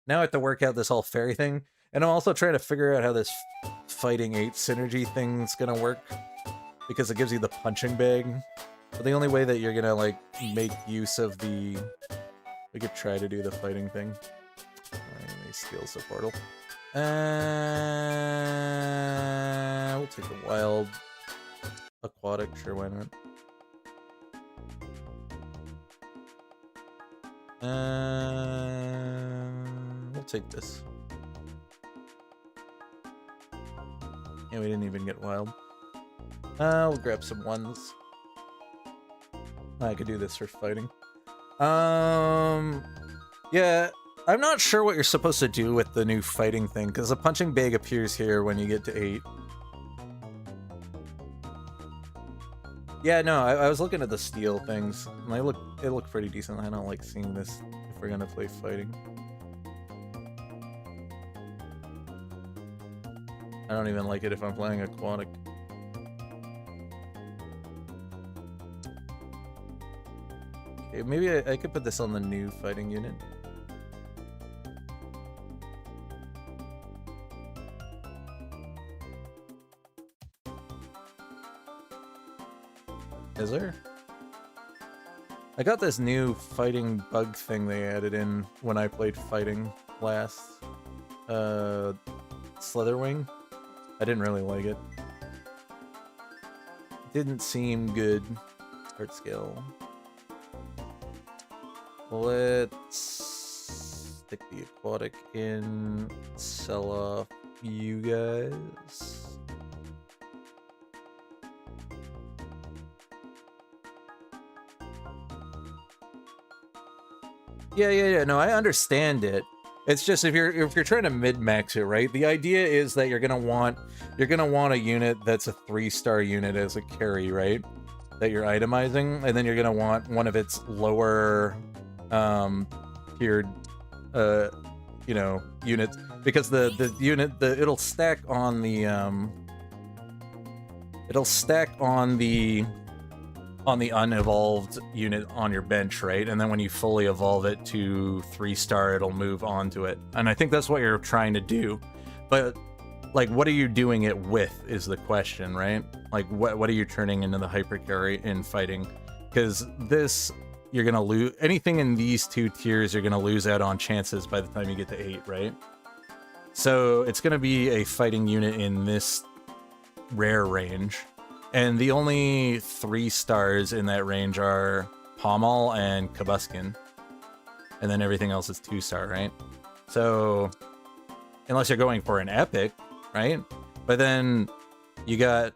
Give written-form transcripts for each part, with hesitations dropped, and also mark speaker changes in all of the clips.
Speaker 1: now I have to work out this whole fairy thing, and I'm also trying to figure out how this fighting 8 synergy thing's gonna work, because it gives you the punching bag. But the only way that you're gonna, like, make use of the... We could try to do the fighting thing. Alright, let me steal the portal. We'll take a wild aquatic, sure, why not? We'll take this. Yeah, we didn't even get wild. We'll grab some ones. I could do this for fighting. Yeah, I'm not sure what you're supposed to do with the new fighting thing, because the punching bag appears here when you get to 8. Yeah, no, I was looking at the steel things, and it looked pretty decent. I don't like seeing this if we're gonna play fighting. I don't even like it if I'm playing aquatic. Okay, maybe I could put this on the new fighting unit. Is there? I got this new fighting bug thing they added in when I played fighting last. Slitherwing. I didn't really like it. Didn't seem good. Art scale. Let's stick the aquatic in. Sell off you guys. Yeah. No, I understand it. It's just if you're trying to mid-max it, right? The idea is that you're gonna want a unit that's a 3-star unit as a carry, right? That you're itemizing, and then you're gonna want one of its lower tiered you know, units, because the unit it'll stack on the unevolved unit on your bench, right? And then when you fully evolve it to 3-star, it'll move on to it. And I think that's what you're trying to do. But, like, what are you doing it with is the question, right? Like, what are you turning into the hypercarry in fighting? Because this, you're going to lose... Anything in these 2 tiers, you're going to lose out on chances by the time you get to 8, right? So it's going to be a fighting unit in this rare range. And the only 3 stars in that range are Pommel and Kabuskin. And then everything else is 2-star, right? So, unless you're going for an epic, right? But then you got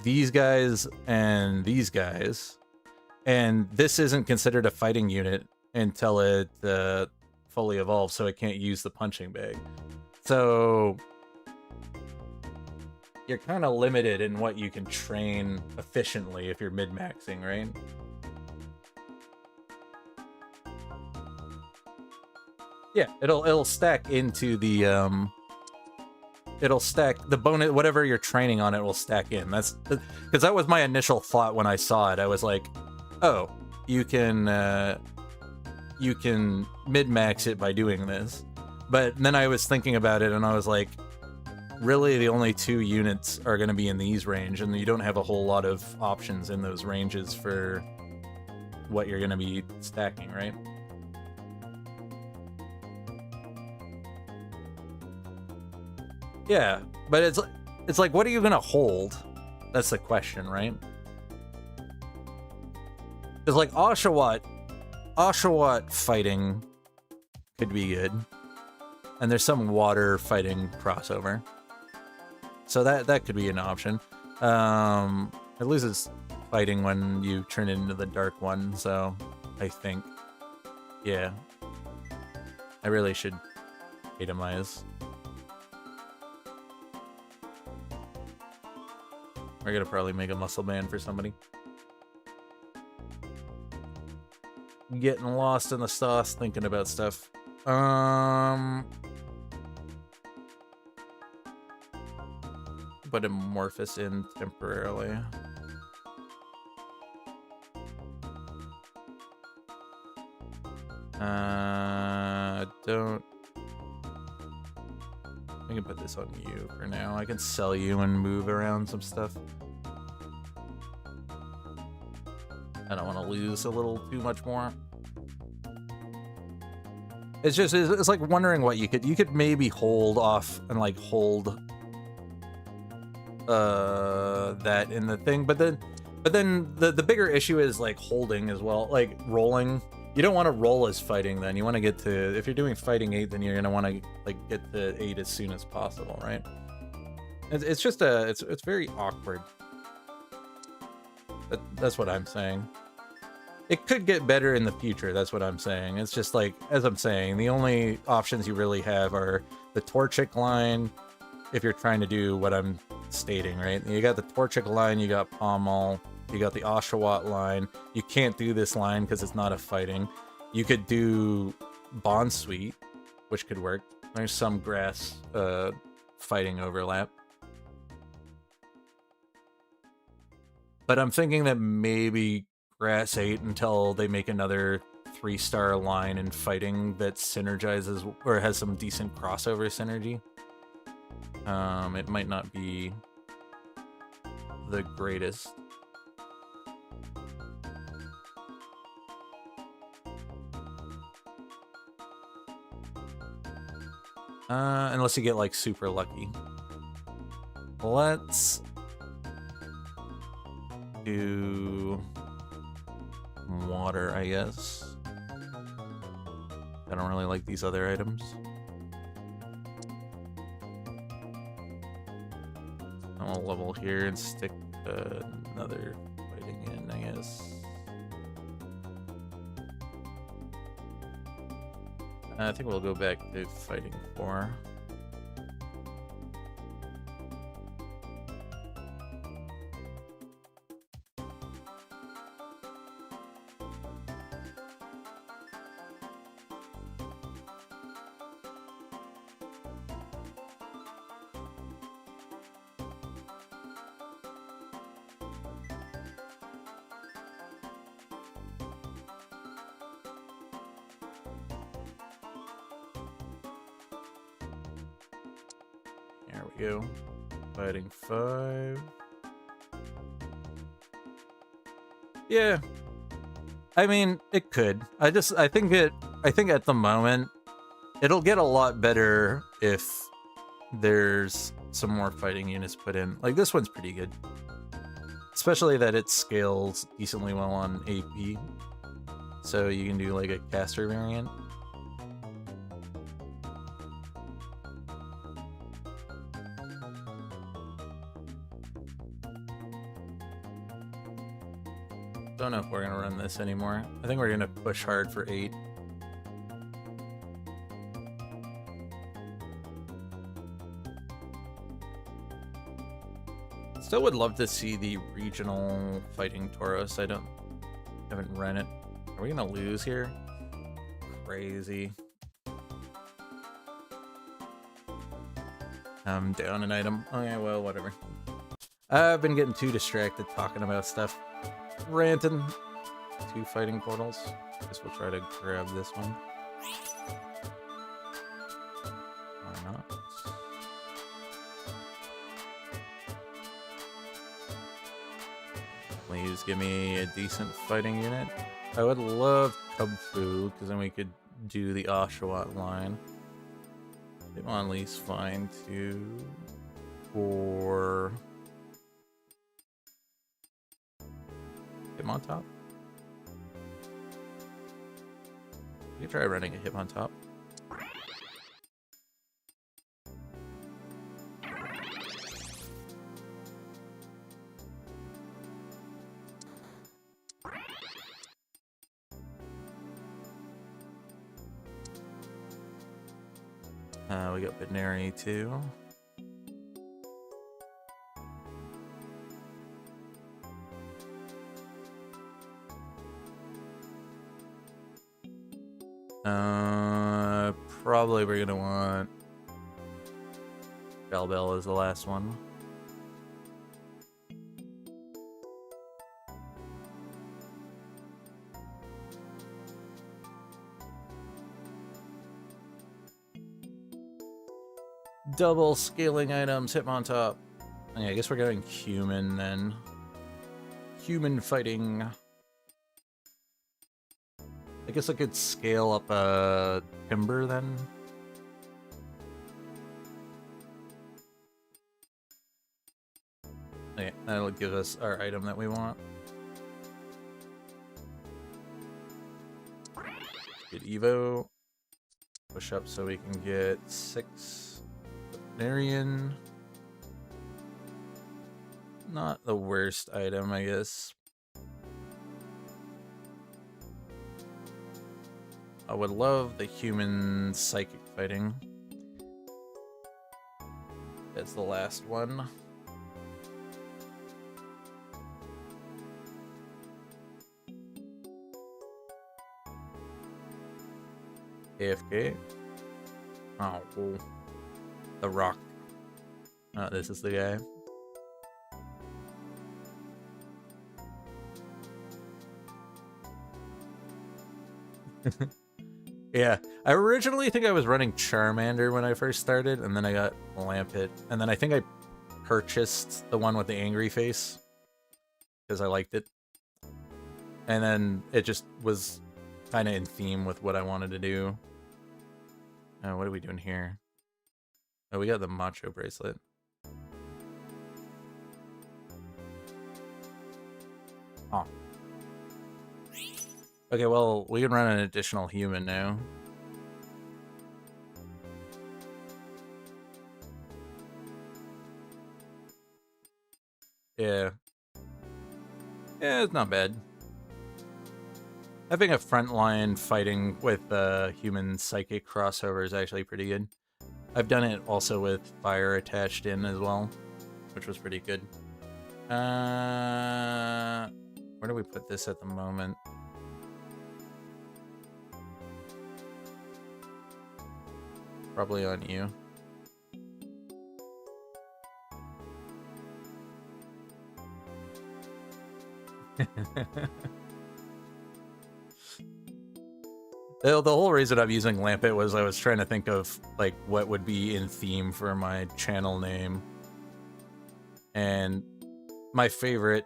Speaker 1: these guys and these guys. And this isn't considered a fighting unit until it fully evolves, so it can't use the punching bag. So... you're kind of limited in what you can train efficiently if you're mid-maxing, right? Yeah, it'll stack into the it'll stack the bonus, whatever you're training on it will stack in. That's because that was my initial thought when I saw it. I was like, oh, you can mid-max it by doing this. But then I was thinking about it and I was like, really, the only 2 units are going to be in these range, and you don't have a whole lot of options in those ranges for what you're going to be stacking, right? Yeah, but it's like, what are you going to hold? That's the question, right? It's like Oshawott fighting could be good, and there's some water fighting crossover. So that could be an option. It loses fighting when you turn it into the dark one, so I think, yeah, I really should itemize. We're gonna probably make a muscle band for somebody. Getting lost in the sauce, thinking about stuff. Put Amorphous in temporarily. Don't... I can put this on you for now. I can sell you and move around some stuff. I don't want to lose a little too much more. It's just, it's like wondering what you could maybe hold off and like hold that in the thing, but then the bigger issue is like holding as well, like rolling. You don't want to roll as fighting then. You want to get to, if you're doing fighting 8, then you're going to want to like get to 8 as soon as possible, right? It's just it's very awkward. That's what I'm saying. It could get better in the future, that's what I'm saying. It's just like, as I'm saying, the only options you really have are the Torchic line, if you're trying to do what I'm stating, right? You got the Torchic line, you got Pommel, you got the Oshawott line. You can't do this line because it's not a fighting. You could do Bond Sweet, which could work. There's some grass fighting overlap. But I'm thinking that maybe Grass 8 until they make another 3-star line in fighting that synergizes or has some decent crossover synergy. It might not be the greatest. Unless you get like super lucky. Let's do water, I guess. I don't really like these other items. I'll level here and stick another fighting in, I guess. I think we'll go back to fighting 4. There we go. Fighting 5. Yeah. I mean, it could. I think at the moment it'll get a lot better if there's some more fighting units put in. Like this one's pretty good. Especially that it scales decently well on AP. So you can do like a caster variant. Don't know if we're gonna run this anymore. I think we're gonna push hard for 8. Still would love to see the regional fighting Tauros. Haven't run it. Are we gonna lose here? Crazy. I'm down an item. Okay, well, whatever. I've been getting too distracted talking about stuff. Ranting. 2 fighting portals. Guess we'll try to grab this one. Why not? Please give me a decent fighting unit. I would love Cub Fu, because then we could do the Oshawott line. Hitmonlee's fine too. Or Hitmontop? You can try running a Hitmontop. We got Binary too. Probably we're gonna want Bell as the last one. Double scaling items, Hitmontop. Yeah, I guess we're going human then. Human fighting. I guess I could scale up a timber then. Okay, that'll give us our item that we want. Get Evo. Push up so we can get 6 Veterinarian. Not the worst item, I guess. I would love the human psychic fighting. That's the last one. AFK. Oh, cool. The Rock. Oh, this is the guy. Yeah, I originally think I was running Charmander when I first started, and then I got Lampet, and then I think I purchased the one with the angry face because I liked it, and then it just was kind of in theme with what I wanted to do. What are we doing here? Oh, we got the Macho bracelet. Oh. Okay, well, we can run an additional human now. Yeah. Yeah, it's not bad. Having a frontline fighting with human psychic crossover is actually pretty good. I've done it also with fire attached in as well, which was pretty good. Where do we put this at the moment? Probably on you. The whole reason I'm using Lampet was I was trying to think of like what would be in theme for my channel name, and my favorite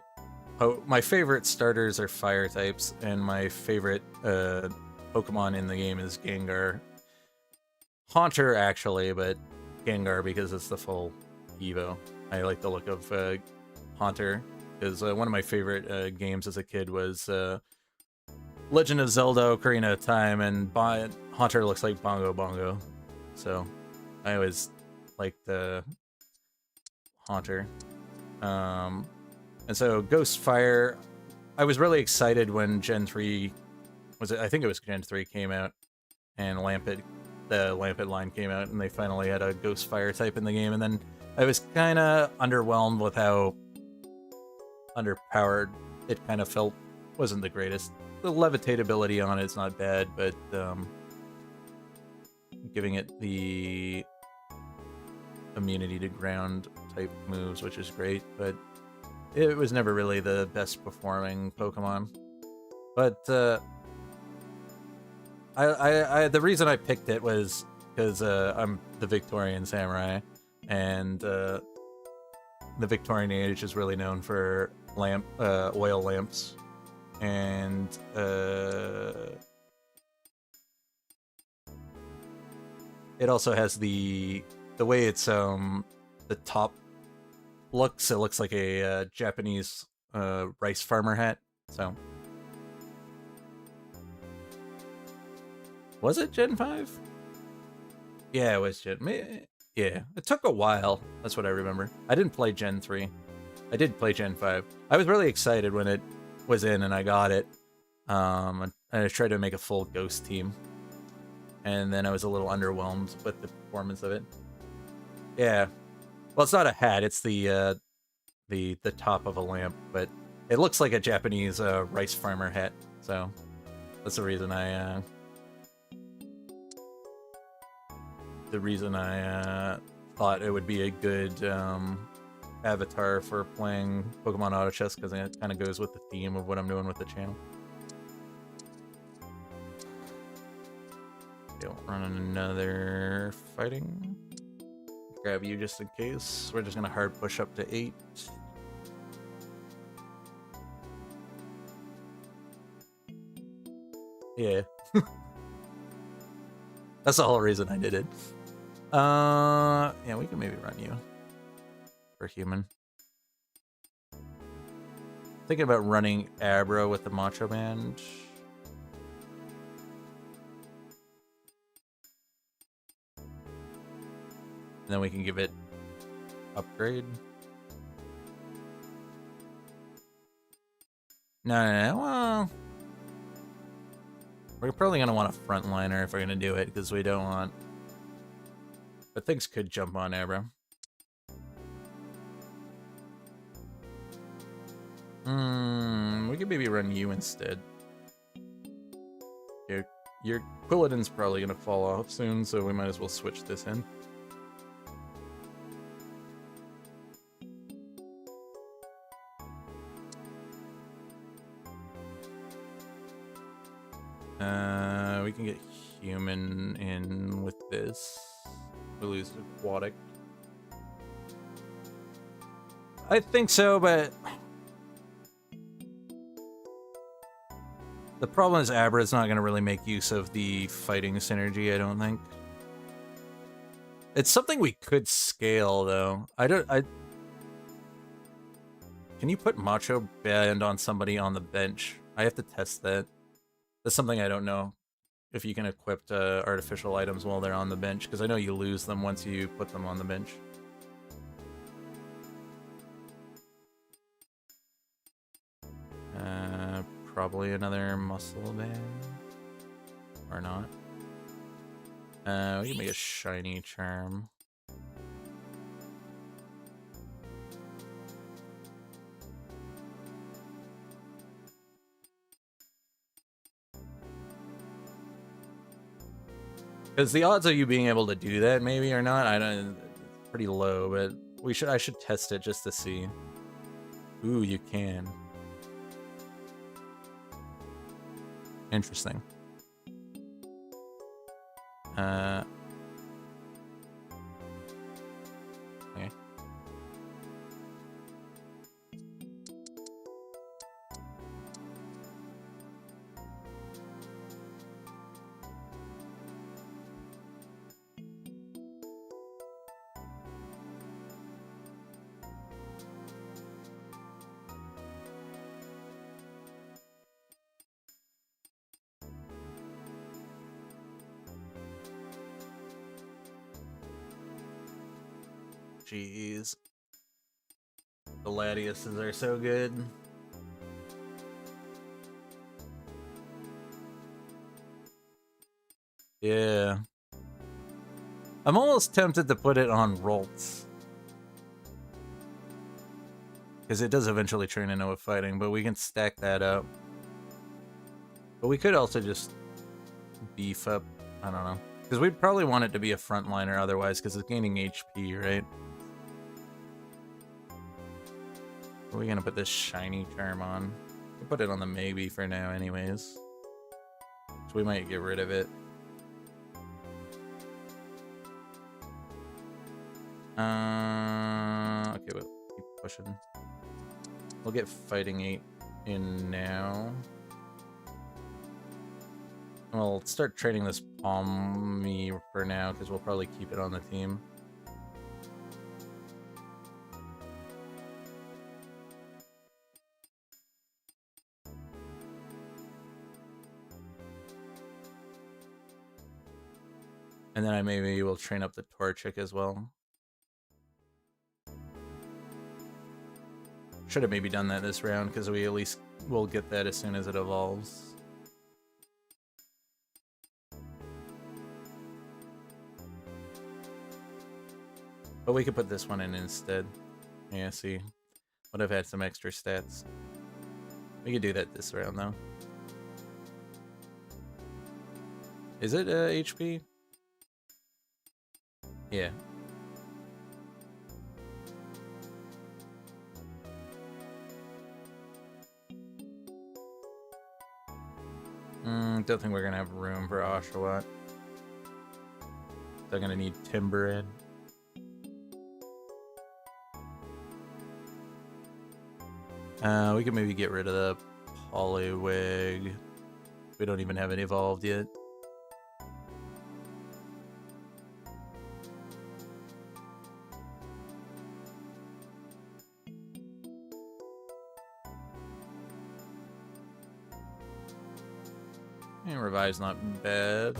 Speaker 1: starters are fire types, and my favorite Pokemon in the game is Gengar. Haunter actually, but Gengar because it's the full Evo. I like the look of Haunter because one of my favorite games as a kid was Legend of Zelda: Ocarina of Time, and Haunter looks like Bongo Bongo, so I always liked Haunter. And so Ghostfire, I was really excited when Gen 3 I think it was Gen 3 came out, and the Lampet line came out, and they finally had a Ghostfire type in the game, and then I was kind of underwhelmed with how underpowered it kind of felt. Wasn't the greatest. The levitate ability on it's not bad, but giving it the immunity to ground type moves, which is great, but it was never really the best performing Pokemon. But the reason I picked it was because I'm the Victorian Samurai, and the Victorian age is really known for oil lamps. And it also has the way it's the top looks. It looks like a Japanese rice farmer hat. So was it Gen 5? Yeah, it was Gen. Yeah, it took a while. That's what I remember. I didn't play Gen 3. I did play Gen 5. I was really excited when it was in and I got it. And I tried to make a full Ghost team, and then I was a little underwhelmed with the performance of it. Yeah, well, it's not a hat; it's the top of a lamp, but it looks like a Japanese rice farmer hat. So that's the reason I thought it would be a good avatar for playing Pokemon Auto Chess, because it kind of goes with the theme of what I'm doing with the channel. Okay, we'll run another fighting. Grab you just in case. We're just gonna hard push up to 8. Yeah. That's the whole reason I did it. Yeah, we can maybe run you for human. Thinking about running Abra with the Macho Band. And then we can give it upgrade. No, well... We're probably going to want a frontliner if we're going to do it, because we don't want... But things could jump on Abra. We could maybe run you instead. Your Quilladin's probably going to fall off soon, so we might as well switch this in. We can get human in with this. We lose aquatic. I think so, but the problem is Abra's not going to really make use of the fighting synergy, I don't think. It's something we could scale, though. Can you put Macho Band on somebody on the bench? I have to test that. That's something I don't know. If you can equip artificial items while they're on the bench, because I know you lose them once you put them on the bench. Probably another muscle band. Or not. We can make a shiny charm. Because the odds of you being able to do that maybe or not, I don't. It's pretty low, but I should test it just to see. Ooh, you can. Interesting. Okay. Jeez. The Latiuses are so good. Yeah. I'm almost tempted to put it on Roltz. Because it does eventually turn into a fighting, but we can stack that up. But we could also just beef up, I don't know. Because we'd probably want it to be a frontliner otherwise, because it's gaining HP, right? Are we gonna put this shiny charm on? We'll put it on the maybe for now anyways. So we might get rid of it. Okay, we'll keep pushing. We'll get fighting 8 in now. We'll start trading this Palmy for now, because we'll probably keep it on the team. And then I maybe will train up the Torchic as well. Should have maybe done that this round, because we at least will get that as soon as it evolves. But we could put this one in instead. Yeah, see. Would have had some extra stats. We could do that this round, though. Is it HP? Yeah. Don't think we're gonna have room for Oshawott. They're gonna need timber in. We can maybe get rid of the Poliwag. We don't even have it evolved yet. And Revive's not bad.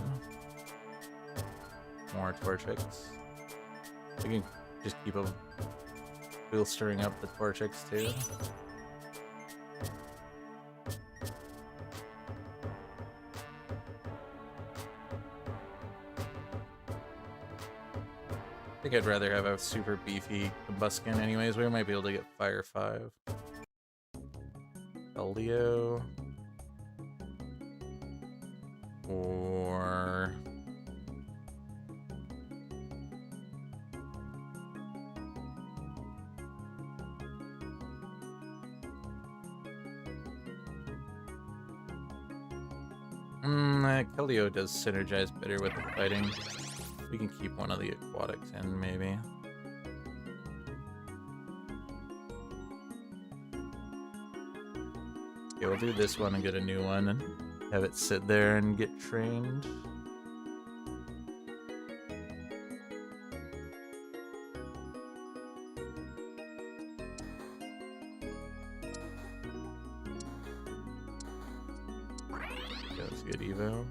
Speaker 1: More Torchics. We can just keep a wheel stirring up the Torchics too. I think I'd rather have a super beefy Combuskin anyways. We might be able to get Fire 5. Eldio. Or... Keldeo does synergize better with the fighting. We can keep one of the aquatics in, maybe. Okay, we'll do this one and get a new one and have it sit there and get trained. Okay, that's good evo.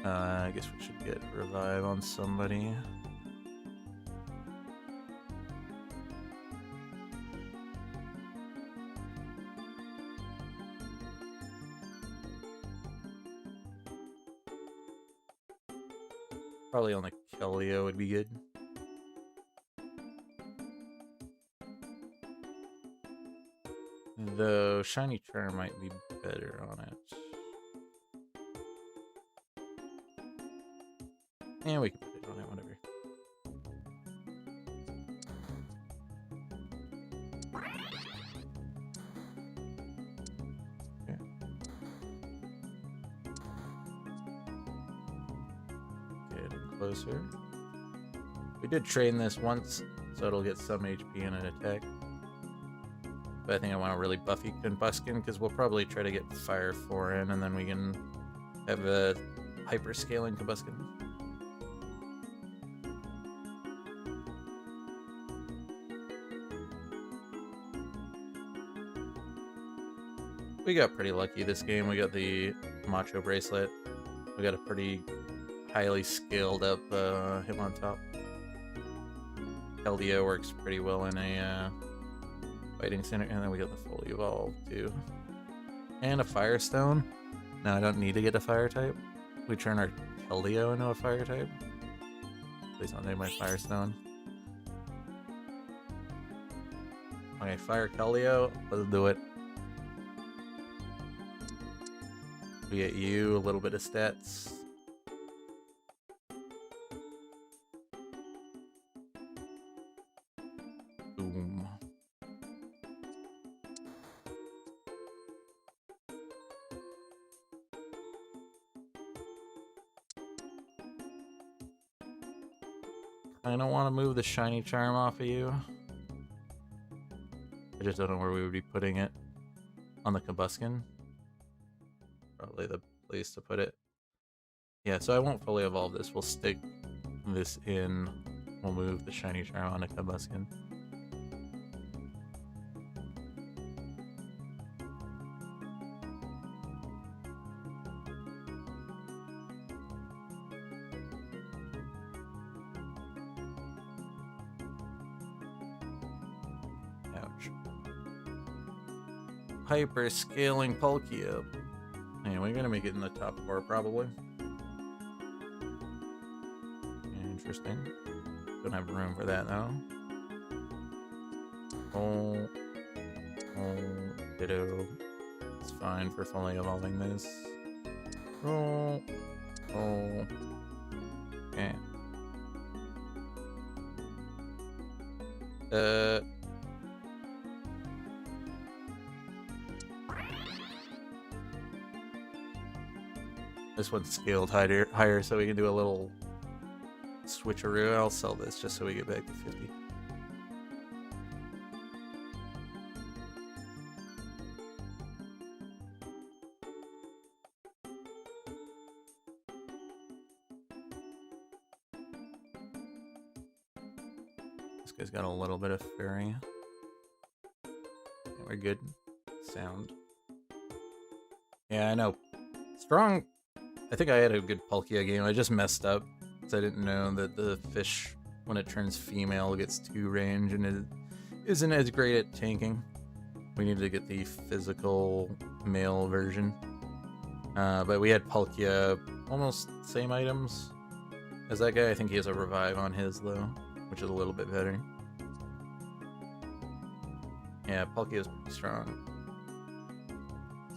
Speaker 1: I guess we should get Revive on somebody. Probably on the Keldeo would be good. Though Shiny Charm might be better on it. Yeah, we can put it on it, whatever. Okay. Getting closer. We did train this once, so it'll get some HP in an attack. But I think I want to really buffy Combuskin, because we'll probably try to get Fire 4 in, and then we can have a hyper-scaling Combuskin. We got pretty lucky this game. We got the Macho Bracelet. We got a pretty highly scaled up him on top. Keldeo works pretty well in a fighting center, and then we got the fully evolved too. And a Firestone. No, I don't need to get a fire type. We turn our Keldeo into a fire type. Please don't name my Firestone. Okay, fire Keldeo. Let's do it. We get you a little bit of stats. Boom. I don't want to move the Shiny Charm off of you. I just don't know where we would be putting it. On the Combuskin. Probably the place to put it. Yeah, so I won't fully evolve this. We'll stick this in. We'll move the Shiny Charm on a Combuskin. Ouch. Hyper scaling Palkia. Anyway, we're gonna make it in the top 4 probably. Interesting. Don't have room for that though. Oh, ditto. It's fine for fully evolving this. Oh, okay. This one's scaled higher, so we can do a little switcheroo. I'll sell this just so we get back to 50. This guy's got a little bit of fairy. Yeah, we're good. Sound. Yeah, I know. Strong. I think I had a good Palkia game. I just messed up because I didn't know that the fish, when it turns female, gets 2 range and it isn't as great at tanking. We needed to get the physical male version. But we had Palkia, almost same items as that guy. I think he has a revive on his though, which is a little bit better. Yeah, Palkia is pretty strong.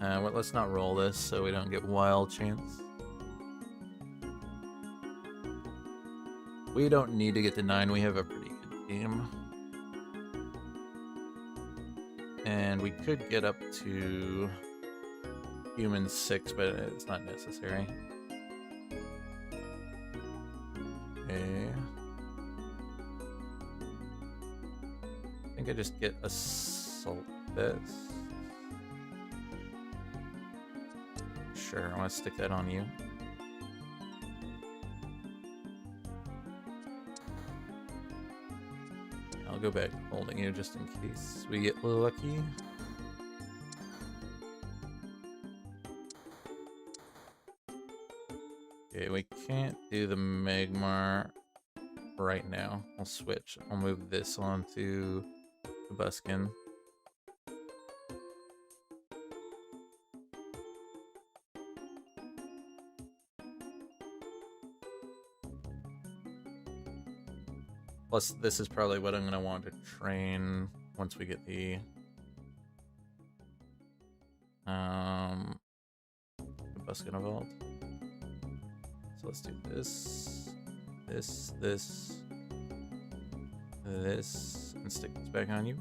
Speaker 1: Well, let's not roll this so we don't get wild chance. We don't need to get to 9, we have a pretty good team. And we could get up to human 6, but it's not necessary. Okay. I think I just get Assault this. Sure, I want to stick that on you. I'll go back to holding you just in case we get lucky. Okay, we can't do the Magmar right now. I'll switch. I'll move this onto the Buskin. Plus, this is probably what I'm going to want to train once we get the Buskin evolved. So let's do this, this, and stick this back on you.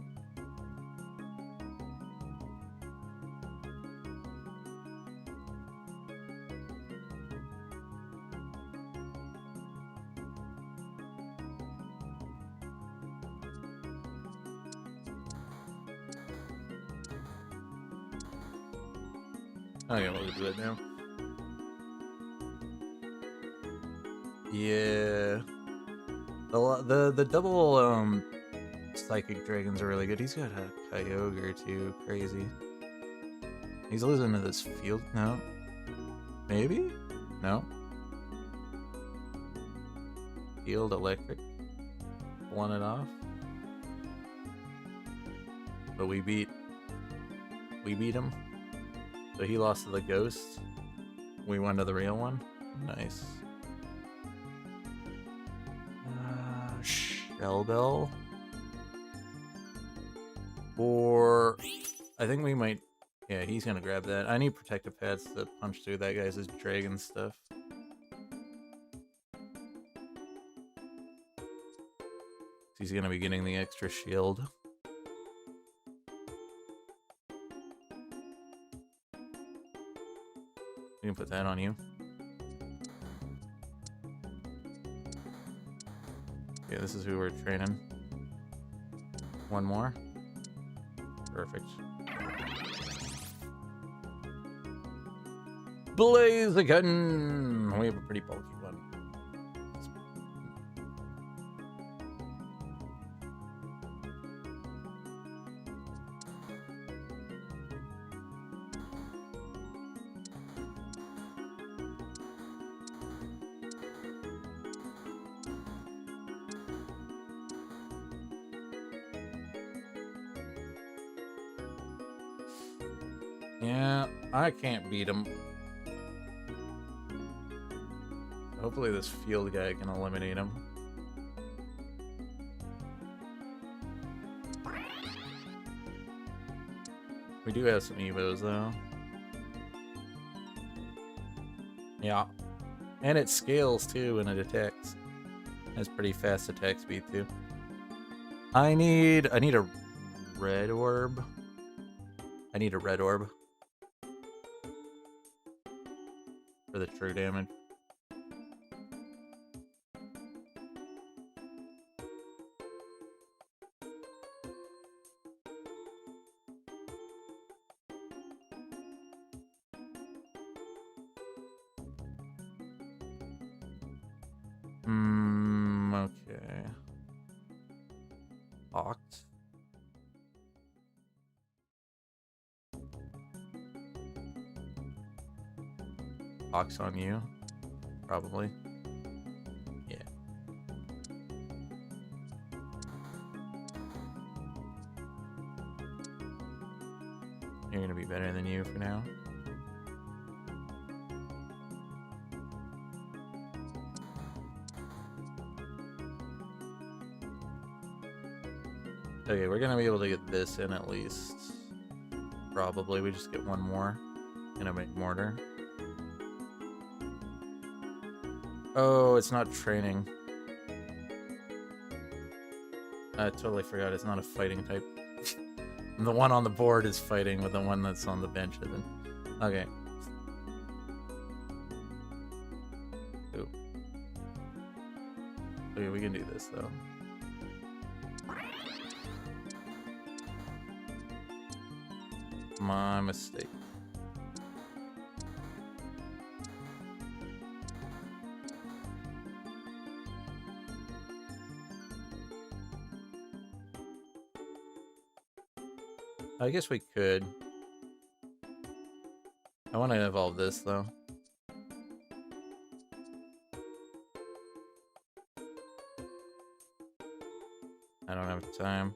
Speaker 1: Okay, we'll do it now. Yeah. The double psychic dragons are really good. He's got a Kyogre too. Crazy. He's losing to this field. No. Maybe? No. Field electric. Won it off. But we beat him. So he lost to the ghost. We won to the real one. Nice. Shellbell. Or I think we might. Yeah, he's gonna grab that. I need protective pads to punch through that guy's dragon stuff. He's gonna be getting the extra shield. We can put that on you. Okay, this is who we're training. One more. Perfect. Blaziken! We have a pretty bulky one. Yeah, I can't beat him. Hopefully this field guy can eliminate him. We do have some Evos though. Yeah. And it scales too when it attacks. It has pretty fast attack speed too. I need a red orb. I need a red orb. For the true damage. Hawked. Hawks on you, probably. Yeah. You're gonna be better than you for now. Okay, we're gonna be able to get this in at least. Probably. We just get one more. Gonna make mortar. Oh, it's not training. I totally forgot it's not a fighting type. The one on the board is fighting, but the one that's on the bench isn't. Okay. Ooh. Okay, we can do this though. My mistake. I guess we could. I want to evolve this though. I don't have time.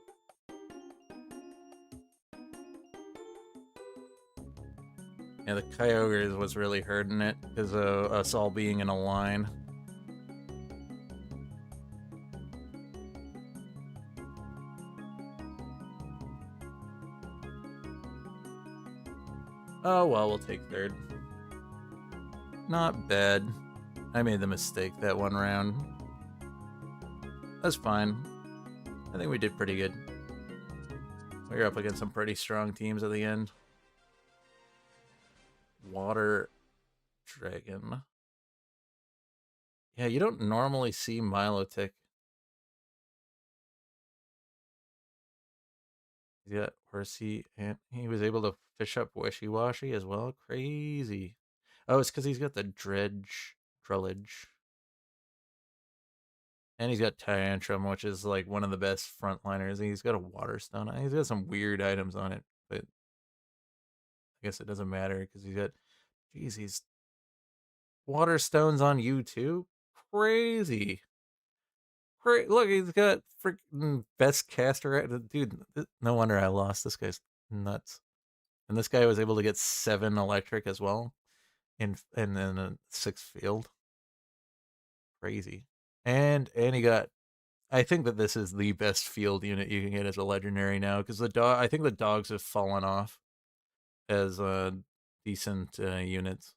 Speaker 1: Yeah, the Kyogre was really hurting it because of us all being in a line. Oh well, we'll take third. Not bad. I made the mistake that one round. That's fine. I think we did pretty good. We were up against some pretty strong teams at the end. Water Dragon. Yeah, you don't normally see Milotic. He's got Horsey, and he was able to fish up Wishy-Washy as well. Crazy. Oh, it's because he's got the Drillage. And he's got Tantrum, which is like one of the best frontliners. He's got a Water Stone. He's got some weird items on it, but I guess it doesn't matter because he's got... Jeez, he's... Water Stones on you too? Crazy. Look, he's got freaking best caster. Dude, no wonder I lost. This guy's nuts. And this guy was able to get 7 electric as well in a 6th field. Crazy. And he got... I think that this is the best field unit you can get as a legendary now, because I think the dogs have fallen off as decent units.